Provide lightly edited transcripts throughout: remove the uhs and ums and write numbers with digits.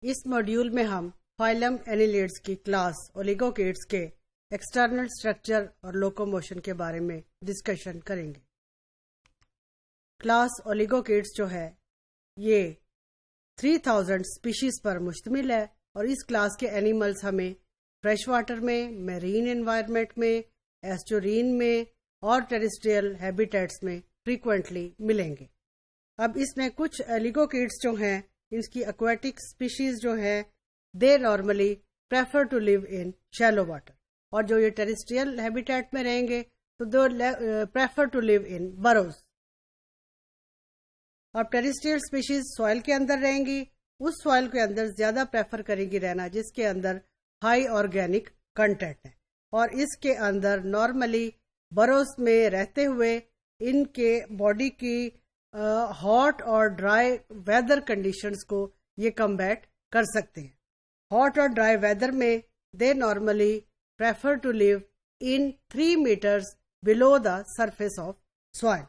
اس module میں ہم phylum اینیلیڈز کی کلاس اولیگوکیٹس کے ایکسٹرنل اسٹرکچر اور لوکوموشن کے بارے میں ڈسکشن کریں گے۔ کلاس اولیگوکیٹس جو ہے یہ 3000 سپیشیز پر مشتمل ہے، اور اس کلاس کے اینیملز ہمیں فریش واٹر میں، میرین انوائرمنٹ میں، ایسچورین میں اور ٹیریسٹریل ہیبیٹیٹس میں فریکوینٹلی ملیں گے۔ اب اس میں کچھ اولیگوکیٹس جو ہیں، اس کی ایکویٹک سپیشیز جو ہیں they normally prefer to live in shallow water, اور جو یہ ٹیریسٹریل ہیبیٹیٹ میں رہیں گے تو دے پریفر ٹو لیو ان بروز۔ اب ٹیریسٹریل سپیشیز سوائل کے اندر رہیں گی، اس سوائل کے اندر زیادہ پریفر کریں گی رہنا جس کے اندر ہائی آرگینک کنٹینٹ ہے، اور اس کے اندر نارملی بروز میں رہتے ہوئے ان کے باڈی کی ہاٹ اور ڈرائی ویدر کنڈیشنز کو یہ کمبیٹ کر سکتے ہیں۔ ہاٹ اور ڈرائی ویدر میں they normally prefer to live in 3 metres below the surface of soil.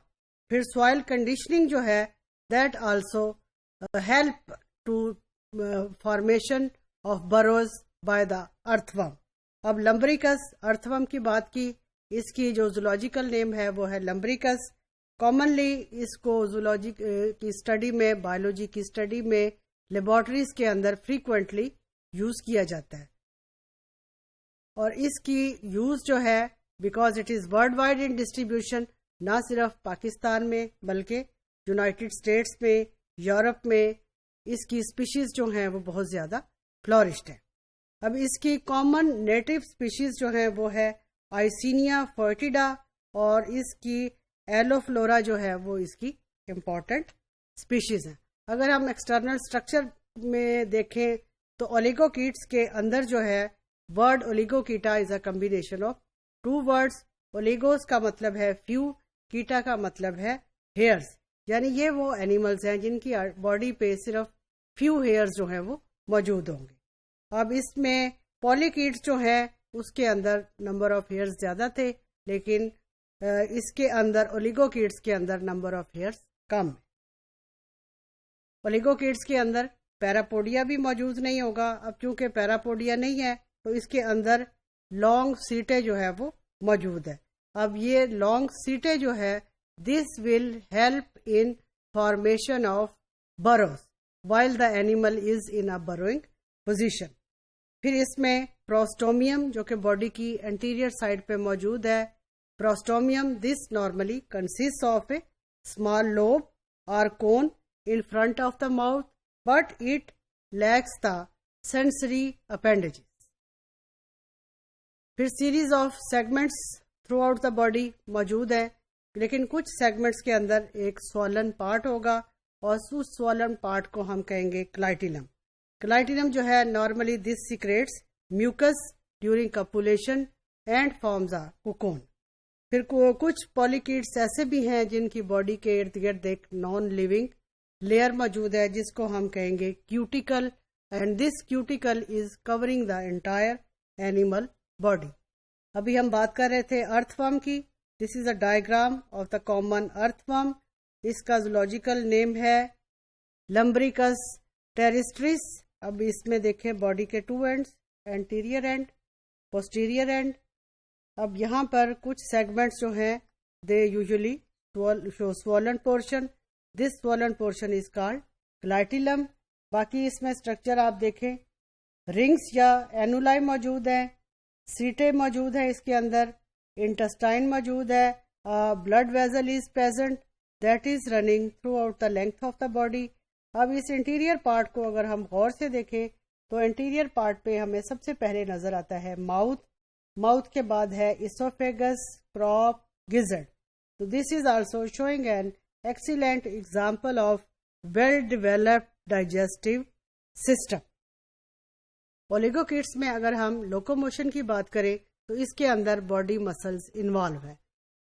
پھر سوائل کنڈیشننگ جو ہے that also help to formation of burrows by the earthworm. اب لمبریکس ارتھ ورم کی بات کی، اس کی جو زولوجیکل نیم ہے وہ ہے لمبریکس۔ کامنلی اس کو زولوجی کی اسٹڈی میں، بایولوجی کی اسٹڈی میں، لیبارٹریز کے اندر فریکوینٹلی یوز کیا جاتا ہے، اور اس کی یوز جو ہے because it is worldwide in distribution, نہ صرف پاکستان میں بلکہ یونائٹڈ اسٹیٹس میں، یورپ میں اس کی اسپیشیز جو ہیں وہ بہت زیادہ فلورشڈ ہے۔ اب اس کی کامن نیٹو اسپیشیز جو ہیں وہ ہے آئسینیا فورٹیڈا، اور اس کی ایلوفلورا جو ہے وہ اس کی امپورٹنٹ اسپیشیز ہیں۔ اگر ہم ایکسٹرنل اسٹرکچر میں دیکھیں تو اولیگوکیٹس کے اندر جو ہے word oligochaeta is a combination of 2 words۔ Oligos کا مطلب ہے فیو، کیٹا کا مطلب ہے ہیئرز، یعنی یہ وہ اینیملز ہیں جن کی باڈی پہ صرف فیو ہیئرز جو ہیں وہ موجود ہوں گے۔ اب اس میں پولیکیٹس جو ہیں اس کے اندر نمبر آف ہیئرز زیادہ تھے، لیکن اس کے اندر اولیگوکیٹس کے اندر نمبر آف ہیئرز کم ہے۔ اولیگوکیٹس کے اندر پیراپوڈیا بھی موجود نہیں ہوگا۔ اب چونکہ پیراپوڈیا نہیں ہے تو اس کے اندر لانگ سیٹیں جو ہے وہ موجود ہے۔ اب یہ لانگ سیٹیں جو ہے this will help in formation of burrows while the animal is in a burrowing position. پھر اس میں پروسٹومیم جو کہ باڈی کی انٹیریئر سائڈ پہ موجود ہے، prostomium this normally consist of a small lobe اور cone in front of the mouth, but it lacks the sensory appendages. پھر series of segments through out the body موجود ہیں، لیکن کچھ سیگمنٹس کے اندر ایک سوالن پارٹ ہوگا، اور اس سوالن پارٹ کو ہم کہیں گے کلائٹینم۔ کلائٹینم جو ہے normally this secretes mucus during copulation and forms a cocoon. پھر کچھ پولیکیٹس ایسے بھی ہیں جن کی باڈی کے ارد گرد ایک نان لیونگ لیئر موجود ہے جس کو ہم کہیں گے cuticle, and this cuticle is covering the entire animal body. ابھی ہم بات کر رہے تھے ارتھ ورم کی۔ This is a diagram of the common earthworm. اس کا زولوجیکل نیم ہے لمبریکس ٹیریسٹریس۔ اب اس میں دیکھیں باڈی کے 2 ends, anterior end, posterior end. اب یہاں پر کچھ سیگمنٹس جو ہیں دے یوزلی شو سوالن portion, this swollen portion is called کلائٹیلم۔ باقی اس میں اسٹرکچر آپ دیکھیں، رنگس یا اینولائی موجود ہیں، سیٹیں موجود ہیں، اس کے اندر انٹسٹائن موجود ہے، blood vessel is present that is running throughout the length of the body. اب اس انٹیریئر پارٹ کو اگر ہم غور سے دیکھیں تو انٹیریئر پارٹ پہ ہمیں سب سے پہلے نظر آتا ہے ماؤتھ کے بعد ہے اسوفیگس، کراپ، گزرڈ۔ تو this is also showing an excellent example of well-developed digestive system۔ Oligochaetes میں اگر ہم لوکوموشن کی بات کریں تو اس کے اندر باڈی مسلز انوالو ہیں۔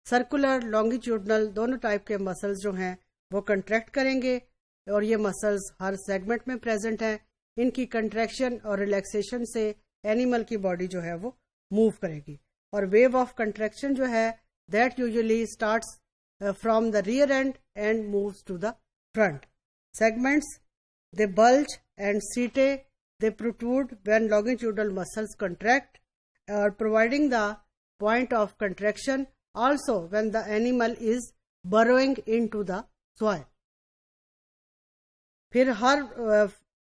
سرکولر، لانگیٹیوڈنل دونوں ٹائپ کے مسلز جو ہیں وہ کنٹریکٹ کریں گے، اور یہ مسلز ہر سیگمنٹ میں پریزنٹ ہیں۔ ان کی کنٹریکشن اور ریلیکسیشن سے اینیمل کی باڈی جو ہے وہ موو کرے گی، اور ویو آف کنٹریکشن جو ہے that usually starts from the rear end and moves to the front. Segments, they bulge and setae they protrude when longitudinal muscles contract, or providing the point of contraction also when the animal is burrowing into the soil. پھر ہر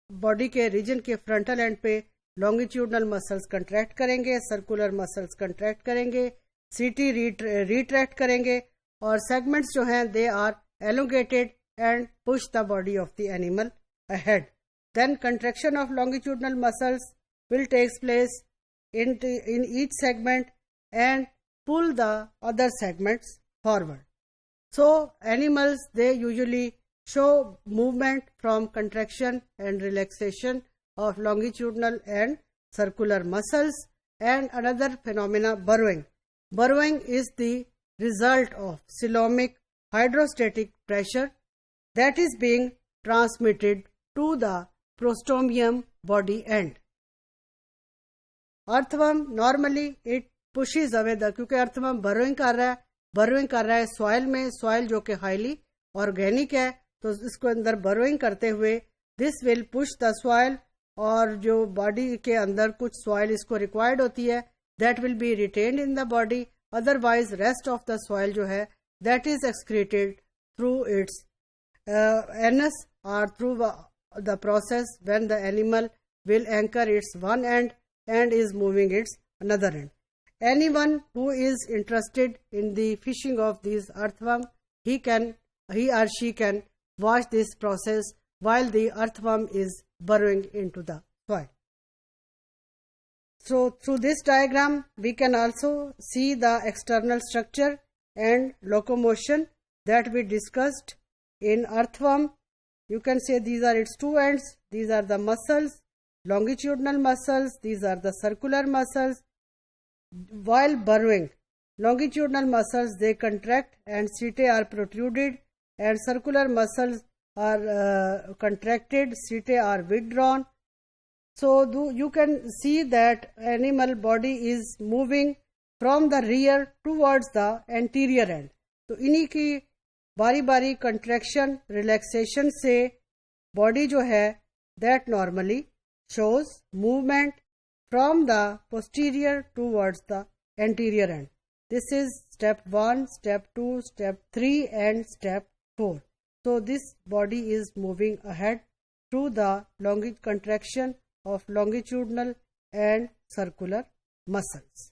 body کے region کے frontal and پہ longitudinal muscles contract کریں گے، circular muscles contract کریں گے، سیٹی retract کریں گے، اور سیگمنٹس جو ہیں they are elongated and push the body of the animal ahead. Then contraction of longitudinal muscles will takes place in each segment and pull the other segments forward. So animals, they usually show movement from contraction and relaxation of longitudinal and circular muscles. And another phenomena, burrowing. Burrowing is the result of coelomic hydrostatic pressure that is being transmitted to the prostomium body end. Earthworm normally it pushes away the, کیونکہ earthworm بروئنگ کر رہا ہے soil میں، soil جو کہ highly organic ہے، تو اس کو اندر بروئنگ کرتے ہوئے دس ول پش دا سوائل، اور جو باڈی کے اندر کچھ سوائل اس کو ریکوائرڈ ہوتی ہے that will be retained in the body, otherwise rest of the soil جو ہے that is excreted through its anus اور through the process when the animal will anchor its one end and is moving its another end. Anyone who is interested in the fishing of these earthworm, he or she can watch this process while the earthworm is burrowing into the soil. So through this diagram we can also see the external structure and locomotion that we discussed in earthworm. You can say these are its two ends, these are the muscles, longitudinal muscles, these are the circular muscles. While burrowing, longitudinal muscles, they contract and setae are protruded, and circular muscles are contracted, setae are withdrawn. So you can see that animal body is moving from the rear towards the anterior end. تو انہی کی باری باری contraction relaxation سے body جو ہے that normally shows movement from the posterior towards the anterior end. This is step 1, step 2, step 3 and step 4. So this body is moving ahead through the contraction of longitudinal and circular muscles.